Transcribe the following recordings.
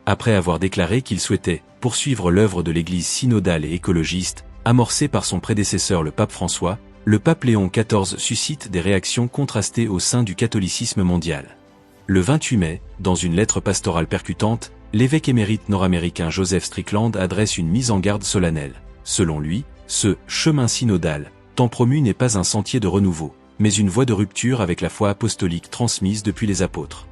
après avoir déclaré qu'il souhaitait poursuivre l'œuvre de l'Église synodale et écologiste, amorcée par son prédécesseur le pape François, le pape Léon XIV suscite des réactions contrastées au sein du catholicisme mondial. Le 28 mai, dans une lettre pastorale percutante, l'évêque émérite nord-américain Joseph Strickland adresse une mise en garde solennelle. Selon lui, ce « chemin synodal » tant promu n'est pas un sentier de renouveau, mais une voie de rupture avec la foi apostolique transmise depuis les apôtres.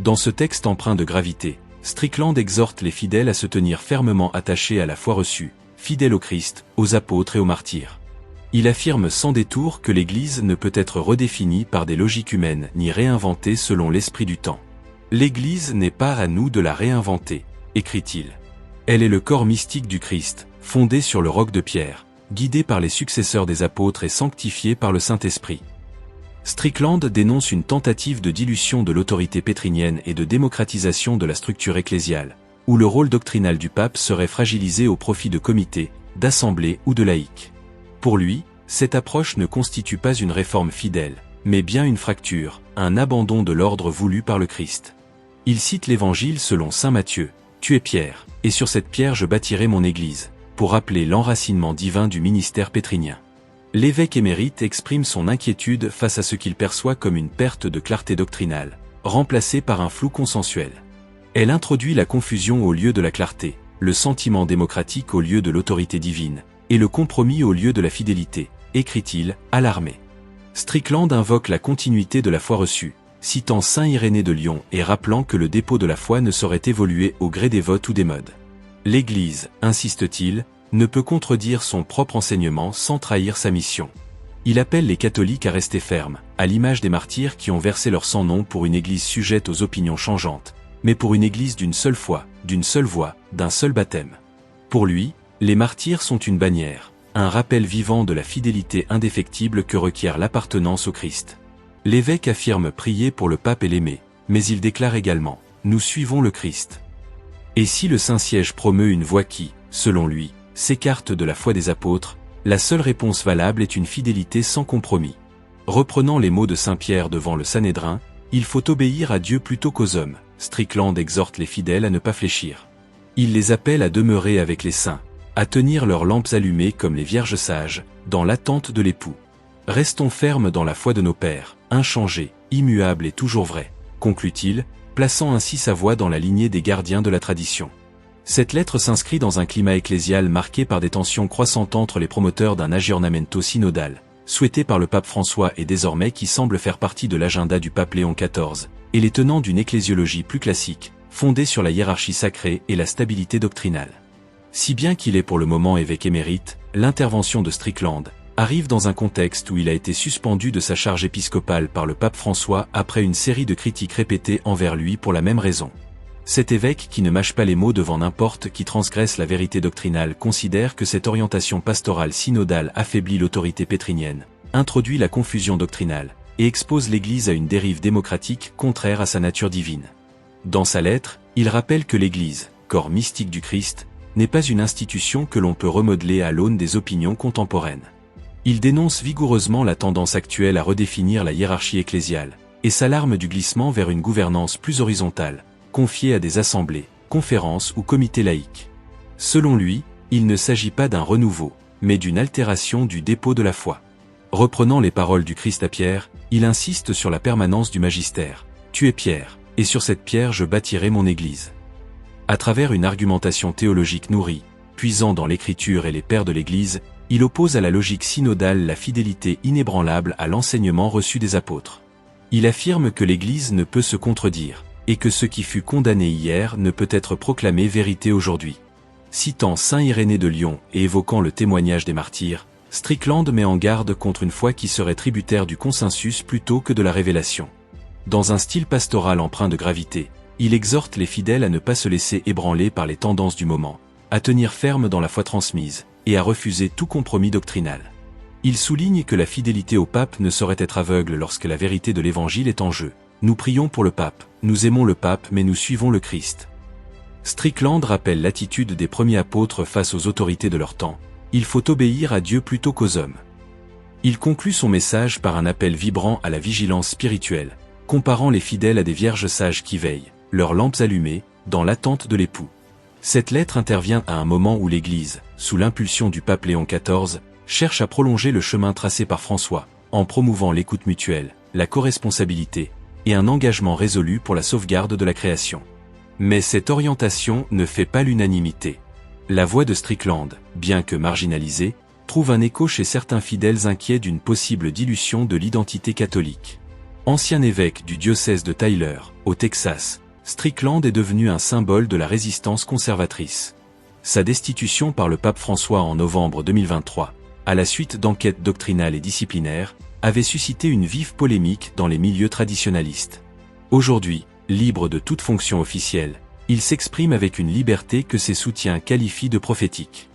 Dans ce texte empreint de gravité, Strickland exhorte les fidèles à se tenir fermement attachés à la foi reçue, fidèles au Christ, aux apôtres et aux martyrs. Il affirme sans détour que l'Église ne peut être redéfinie par des logiques humaines ni réinventée selon l'esprit du temps. L'Église n'est pas à nous de la réinventer, écrit-il. Elle est le corps mystique du Christ, fondé sur le roc de pierre, guidé par les successeurs des apôtres et sanctifié par le Saint-Esprit. Strickland dénonce une tentative de dilution de l'autorité pétrinienne et de démocratisation de la structure ecclésiale, où le rôle doctrinal du pape serait fragilisé au profit de comités, d'assemblées ou de laïcs. Pour lui, cette approche ne constitue pas une réforme fidèle, mais bien une fracture, un abandon de l'ordre voulu par le Christ. Il cite l'Évangile selon saint Matthieu, « Tu es pierre, et sur cette pierre je bâtirai mon Église », pour rappeler l'enracinement divin du ministère pétrinien. L'évêque émérite exprime son inquiétude face à ce qu'il perçoit comme une perte de clarté doctrinale, remplacée par un flou consensuel. Elle introduit la confusion au lieu de la clarté, le sentiment démocratique au lieu de l'autorité divine, et le compromis au lieu de la fidélité, écrit-il, alarmé. Strickland invoque la continuité de la foi reçue, citant saint Irénée de Lyon et rappelant que le dépôt de la foi ne saurait évoluer au gré des votes ou des modes. L'Église, insiste-t-il, ne peut contredire son propre enseignement sans trahir sa mission. Il appelle les catholiques à rester fermes, à l'image des martyrs qui ont versé leur sang-nom pour une Église sujette aux opinions changeantes, mais pour une Église d'une seule foi, d'une seule voix, d'un seul baptême. Pour lui, les martyrs sont une bannière, un rappel vivant de la fidélité indéfectible que requiert l'appartenance au Christ. L'évêque affirme prier pour le pape et l'aimer, mais il déclare également « Nous suivons le Christ ». Et si le Saint-Siège promeut une voie qui, selon lui, s'écarte de la foi des apôtres, la seule réponse valable est une fidélité sans compromis. Reprenant les mots de saint Pierre devant le Sanhédrin, il faut obéir à Dieu plutôt qu'aux hommes. Strickland exhorte les fidèles à ne pas fléchir. Il les appelle à demeurer avec les saints, à tenir leurs lampes allumées comme les vierges sages, dans l'attente de l'époux. Restons fermes dans la foi de nos pères, inchangés, immuables et toujours vrais, conclut-il, plaçant ainsi sa voix dans la lignée des gardiens de la tradition. Cette lettre s'inscrit dans un climat ecclésial marqué par des tensions croissantes entre les promoteurs d'un aggiornamento synodal, souhaité par le pape François et désormais qui semble faire partie de l'agenda du pape Léon XIV, et les tenants d'une ecclésiologie plus classique, fondée sur la hiérarchie sacrée et la stabilité doctrinale. Si bien qu'il est pour le moment évêque émérite, l'intervention de Strickland arrive dans un contexte où il a été suspendu de sa charge épiscopale par le pape François après une série de critiques répétées envers lui pour la même raison. Cet évêque qui ne mâche pas les mots devant n'importe qui transgresse la vérité doctrinale considère que cette orientation pastorale synodale affaiblit l'autorité pétrinienne, introduit la confusion doctrinale, et expose l'Église à une dérive démocratique contraire à sa nature divine. Dans sa lettre, il rappelle que l'Église, corps mystique du Christ, n'est pas une institution que l'on peut remodeler à l'aune des opinions contemporaines. Il dénonce vigoureusement la tendance actuelle à redéfinir la hiérarchie ecclésiale, et s'alarme du glissement vers une gouvernance plus horizontale, confiée à des assemblées, conférences ou comités laïques. Selon lui, il ne s'agit pas d'un renouveau, mais d'une altération du dépôt de la foi. Reprenant les paroles du Christ à Pierre, il insiste sur la permanence du magistère. « Tu es Pierre, et sur cette pierre je bâtirai mon Église ». À travers une argumentation théologique nourrie, puisant dans l'Écriture et les pères de l'Église, il oppose à la logique synodale la fidélité inébranlable à l'enseignement reçu des apôtres. Il affirme que l'Église ne peut se contredire, et que ce qui fut condamné hier ne peut être proclamé vérité aujourd'hui. Citant saint Irénée de Lyon et évoquant le témoignage des martyrs, Strickland met en garde contre une foi qui serait tributaire du consensus plutôt que de la révélation. Dans un style pastoral empreint de gravité, il exhorte les fidèles à ne pas se laisser ébranler par les tendances du moment, à tenir ferme dans la foi transmise, et à refuser tout compromis doctrinal. Il souligne que la fidélité au pape ne saurait être aveugle lorsque la vérité de l'Évangile est en jeu. Nous prions pour le pape, nous aimons le pape mais nous suivons le Christ. Strickland rappelle l'attitude des premiers apôtres face aux autorités de leur temps. Il faut obéir à Dieu plutôt qu'aux hommes. Il conclut son message par un appel vibrant à la vigilance spirituelle, comparant les fidèles à des vierges sages qui veillent, leurs lampes allumées, dans l'attente de l'époux. Cette lettre intervient à un moment où l'Église, sous l'impulsion du pape Léon XIV, cherche à prolonger le chemin tracé par François, en promouvant l'écoute mutuelle, la coresponsabilité, et un engagement résolu pour la sauvegarde de la création. Mais cette orientation ne fait pas l'unanimité. La voix de Strickland, bien que marginalisée, trouve un écho chez certains fidèles inquiets d'une possible dilution de l'identité catholique. Ancien évêque du diocèse de Tyler, au Texas, Strickland est devenu un symbole de la résistance conservatrice. Sa destitution par le pape François en novembre 2023, à la suite d'enquêtes doctrinales et disciplinaires, avait suscité une vive polémique dans les milieux traditionalistes. Aujourd'hui, libre de toute fonction officielle, il s'exprime avec une liberté que ses soutiens qualifient de prophétique.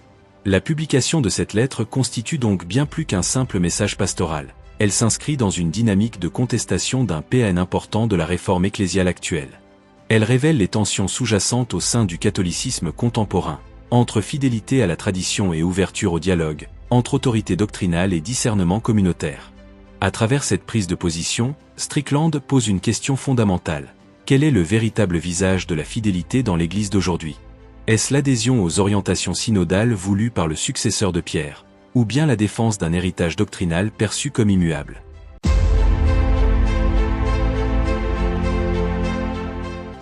La publication de cette lettre constitue donc bien plus qu'un simple message pastoral. Elle s'inscrit dans une dynamique de contestation d'un PN important de la réforme ecclésiale actuelle. Elle révèle les tensions sous-jacentes au sein du catholicisme contemporain, entre fidélité à la tradition et ouverture au dialogue, entre autorité doctrinale et discernement communautaire. À travers cette prise de position, Strickland pose une question fondamentale. Quel est le véritable visage de la fidélité dans l'Église d'aujourd'hui ? Est-ce l'adhésion aux orientations synodales voulues par le successeur de Pierre, ou bien la défense d'un héritage doctrinal perçu comme immuable ?